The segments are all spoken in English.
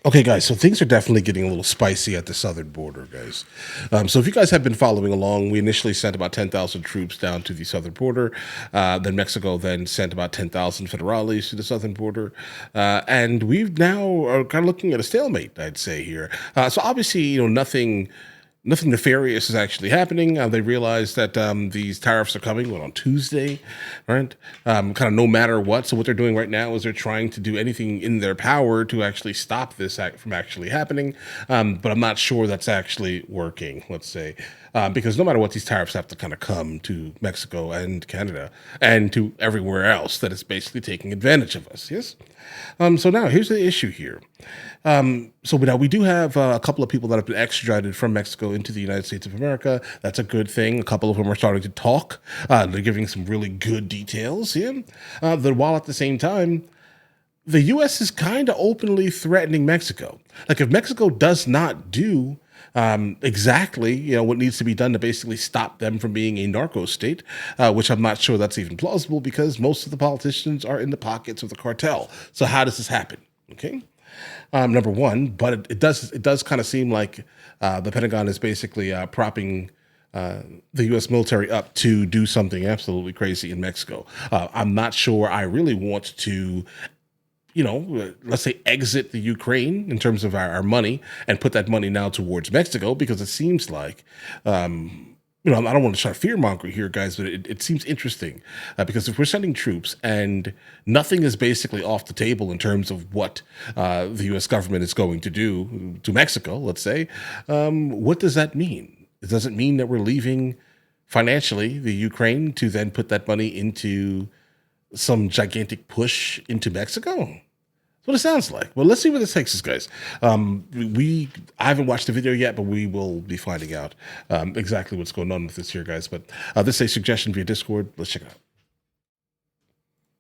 Okay, guys, so things are definitely getting a little spicy at the southern border, guys. So if you guys have been following along, we initially sent about 10,000 troops down to the southern border. Then Mexico then sent about 10,000 federales to the southern border. And we've now are kind of looking at a stalemate, I'd say here. So obviously, nothing nefarious is actually happening. They realize that these tariffs are coming on Tuesday, right? Kind of no matter what. So what they're doing right now is they're trying to do anything in their power to actually stop this act from actually happening. But I'm not sure that's actually working. Let's say. Because no matter what, these tariffs have to kind of come to Mexico and Canada and to everywhere else that is basically taking advantage of us. Yes. So now here's the issue here. So now we do have a couple of people that have been extradited from Mexico into the United States of America. That's a good thing. A couple of them are starting to talk. They're giving some really good details. Yeah. That while at the same time, the U.S. is kind of openly threatening Mexico. Like if Mexico does not do exactly, what needs to be done to basically stop them from being a narco state, which I'm not sure that's even plausible because most of the politicians are in the pockets of the cartel. So how does this happen? Okay. Number one, but it does kind of seem like the Pentagon is basically propping the U.S. military up to do something absolutely crazy in Mexico. I'm not sure I really want to let's say exit the Ukraine in terms of our money and put that money now towards Mexico because it seems like, I don't want to try to fear monger here, guys, but it seems interesting because if we're sending troops and nothing is basically off the table in terms of what the U.S. government is going to do to Mexico, let's say, what does that mean? Does it mean that we're leaving financially the Ukraine to then put that money into some gigantic push into Mexico? That's what it sounds like. Well, let's see where this takes us, guys. I haven't watched the video yet, but we will be finding out exactly what's going on with this here, guys. But this is a suggestion via Discord. Let's check it out.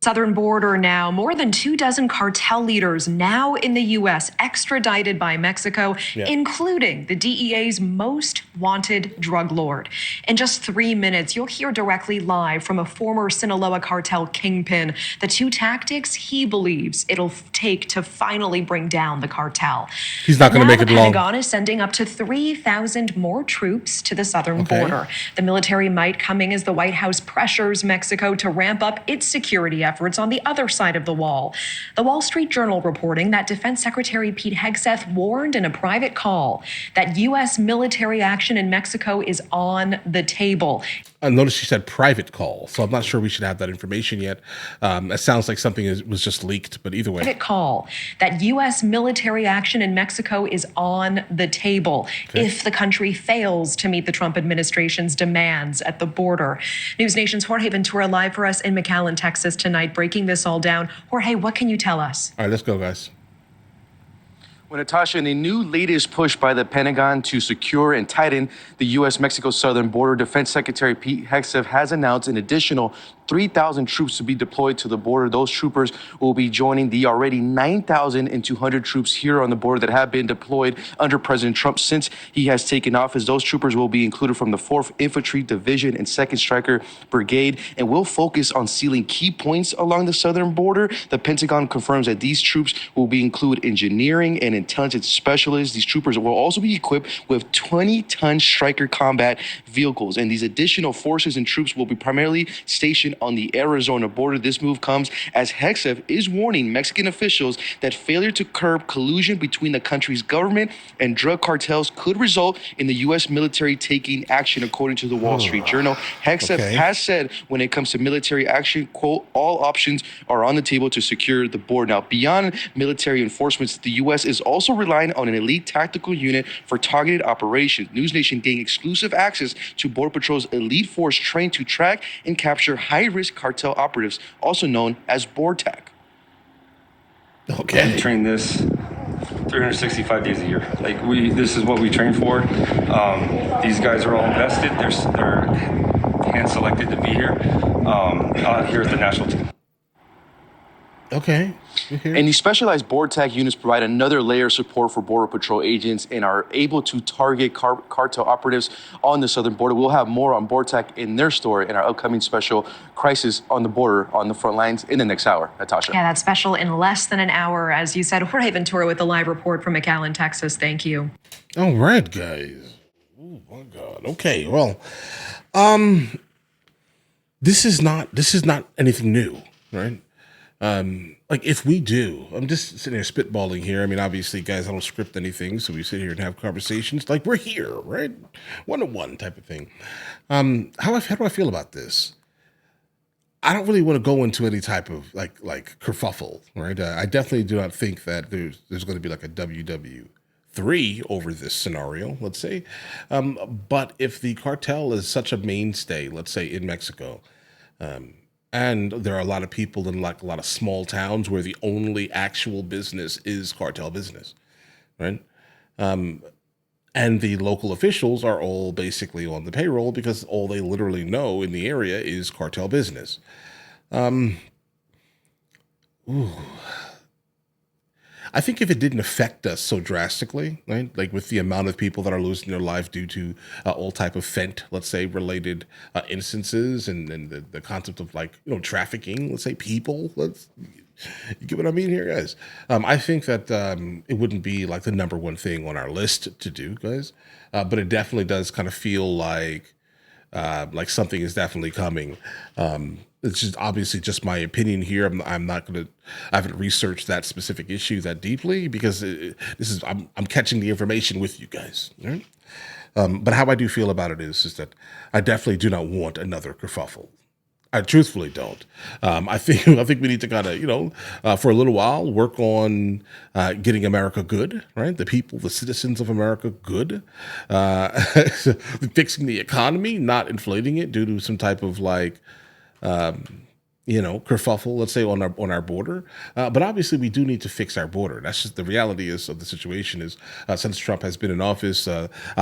Southern border now, more than 24 cartel leaders now in the U.S. extradited by Mexico, including the DEA's most wanted drug lord. In just 3 minutes, you'll hear directly live from a former Sinaloa cartel kingpin the two tactics he believes it'll take to finally bring down the cartel. He's not going to make it long. The Pentagon is sending up to 3,000 more troops to the southern border. The military might coming as the White House pressures Mexico to ramp up its security efforts on the other side of the wall. The Wall Street Journal reporting that Defense Secretary Pete Hegseth warned in a private call that U.S. military action in Mexico is on the table. I noticed she said private call, so I'm not sure we should have that information yet. It sounds like something was just leaked, but either way. Private call that U.S. military action in Mexico is on the table if the country fails to meet the Trump administration's demands at the border. News Nation's Jorge Ventura live for us in McAllen, Texas tonight, breaking this all down. Jorge, what can you tell us? All right, let's go, guys. Well, Natasha, in the new latest push by the Pentagon to secure and tighten the U.S.-Mexico southern border, Defense Secretary Pete Hegseth has announced an additional 3,000 troops to be deployed to the border. Those troopers will be joining the already 9,200 troops here on the border that have been deployed under President Trump since he has taken office. Those troopers will be included from the 4th Infantry Division and 2nd Stryker Brigade and will focus on sealing key points along the southern border. The Pentagon confirms that these troops will include engineering and intelligence specialists. These troopers will also be equipped with 20-ton Stryker combat vehicles, and these additional forces and troops will be primarily stationed on the Arizona border. This move comes as Hegseth is warning Mexican officials that failure to curb collusion between the country's government and drug cartels could result in the U.S. military taking action, according to the Wall Street Journal. Hegseth has said when it comes to military action, quote, all options are on the table to secure the border. Now, beyond military enforcements, the U.S. is also relying on an elite tactical unit for targeted operations. News Nation gained exclusive access to Border Patrol's elite force trained to track and capture high-risk cartel operatives, also known as BORTAC. We train this 365 days a year. This is what we train for. These guys are all invested. They're hand-selected to be here, here at the national team. Okay. You hear? And these specialized BORTAC units provide another layer of support for Border Patrol agents and are able to target cartel operatives on the southern border. We'll have more on BORTAC in their story in our upcoming special Crisis on the Border on the Front Lines in the next hour. Natasha. Yeah, that special in less than an hour. As you said, Jorge Ventura with the live report from McAllen, Texas. Thank you. All right, guys. Oh my God. Okay. Well, this is not anything new, right? Like if we do, I'm just sitting here spitballing here. I mean, obviously, guys, I don't script anything, so we sit here and have conversations like we're here, right? One-on-one type of thing. How do I feel about this? I don't really want to go into any type of like kerfuffle, right? I definitely do not think that there's going to be like a WW3 over this scenario, let's say. But if the cartel is such a mainstay, let's say in Mexico, and there are a lot of people in like a lot of small towns where the only actual business is cartel business, right? And the local officials are all basically on the payroll because all they literally know in the area is cartel business. I think if it didn't affect us so drastically, right, like with the amount of people that are losing their life due to all type of fent, let's say, related instances, and the concept of like trafficking, let's say, people, you get what I mean here, guys. I think that it wouldn't be like the number one thing on our list to do, guys, but it definitely does kind of feel like something is definitely coming. It's just obviously just my opinion here. I'm not gonna. I haven't researched that specific issue that deeply because I'm catching the information with you guys. Right? But how I do feel about it is that I definitely do not want another kerfuffle. I truthfully don't. I think we need to kind of for a little while work on getting America good, right? The people, the citizens of America good, fixing the economy, not inflating it due to some type of kerfuffle, let's say on our border. But obviously, we do need to fix our border. That's just the reality of the situation. Is since Trump has been in office,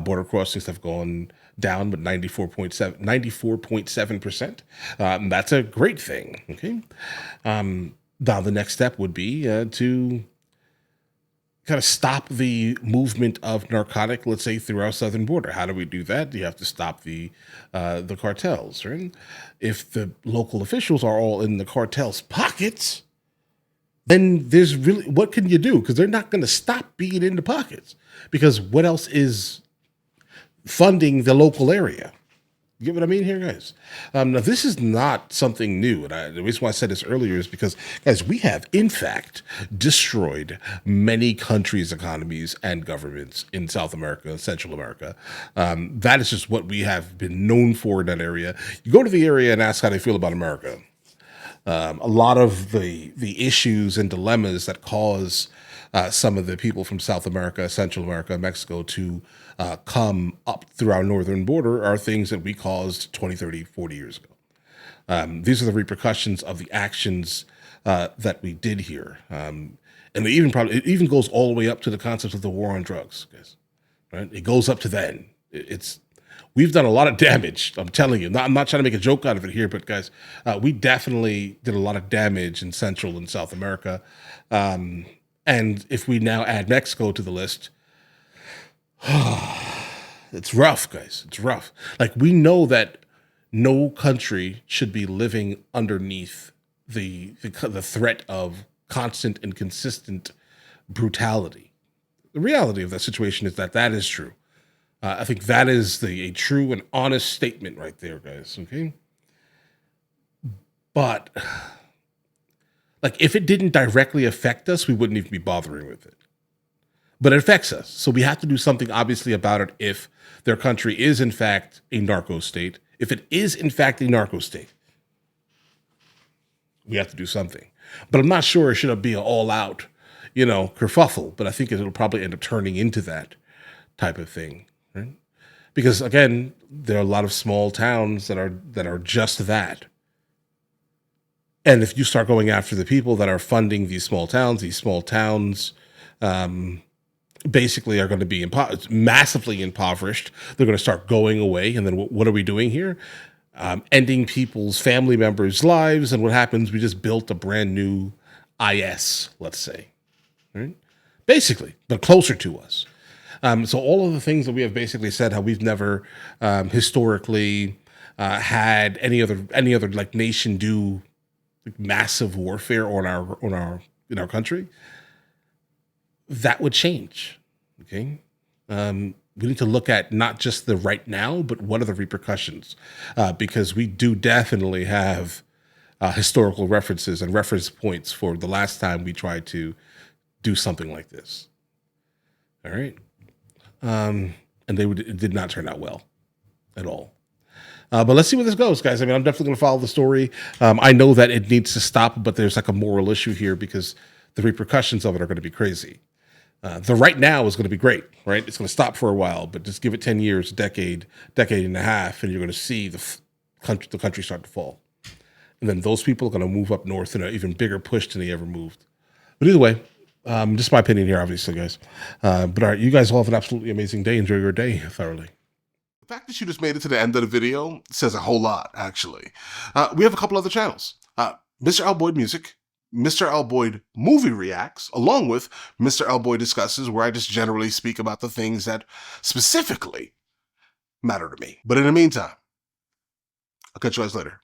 border crossings have gone down, but 94.7%. That's a great thing. Okay. Now the next step would be to kind of stop the movement of narcotic, let's say, through our southern border. How do we do that? You have to stop the cartels, right? If the local officials are all in the cartels' pockets, then there's really, what can you do? Because they're not going to stop being in the pockets. Because what else is funding the local area? You get what I mean here, guys? Now, this is not something new. And the reason why I said this earlier is because, guys, we have, in fact, destroyed many countries' economies and governments in South America and Central America. That is just what we have been known for in that area. You go to the area and ask how they feel about America. A lot of the issues and dilemmas that cause some of the people from South America, Central America, Mexico to come up through our northern border are things that we caused 20, 30, 40 years ago. These are the repercussions of the actions that we did here. And it even goes all the way up to the concept of the war on drugs, guys. Right? It goes up to then. We've done a lot of damage. I'm telling you. I'm not trying to make a joke out of it here, but guys, we definitely did a lot of damage in Central and South America. And if we now add Mexico to the list, it's rough, guys. It's rough. Like, we know that no country should be living underneath the threat of constant and consistent brutality. The reality of that situation is that is true. I think that is a true and honest statement right there, guys. Okay, but like, if it didn't directly affect us, we wouldn't even be bothering with it. But it affects us. So we have to do something, obviously, about it if their country is, in fact, a narco state. If it is, in fact, a narco state, we have to do something. But I'm not sure it should be an all-out, kerfuffle. But I think it'll probably end up turning into that type of thing, right? Because, again, there are a lot of small towns that are just that. And if you start going after the people that are funding these small towns basically are going to be massively impoverished. They're going to start going away. And then what are we doing here? Ending people's family members' lives. And what happens? We just built a brand new IS, let's say, right? Basically, but closer to us. So all of the things that we have basically said, how we've never historically had any other like nation do like, massive warfare in our country, that would change. Okay, we need to look at not just the right now, but what are the repercussions, because we do definitely have historical references and reference points for the last time we tried to do something like this. All right. And it did not turn out well at all. But let's see where this goes, guys. I mean, I'm definitely going to follow the story. I know that it needs to stop, but there's like a moral issue here because the repercussions of it are going to be crazy. The right now is going to be great, right? It's going to stop for a while, but just give it 10 years, decade and a half, and you're going to see the country start to fall. And then those people are going to move up north in an even bigger push than they ever moved. But either way, just my opinion here, obviously, guys. But all right, you guys all have an absolutely amazing day. Enjoy your day thoroughly. The fact that you just made it to the end of the video says a whole lot, actually. We have a couple other channels. MrLboyd Music, MrLboyd Movie Reacts, along with MrLboyd Discusses, where I just generally speak about the things that specifically matter to me. But in the meantime, I'll catch you guys later.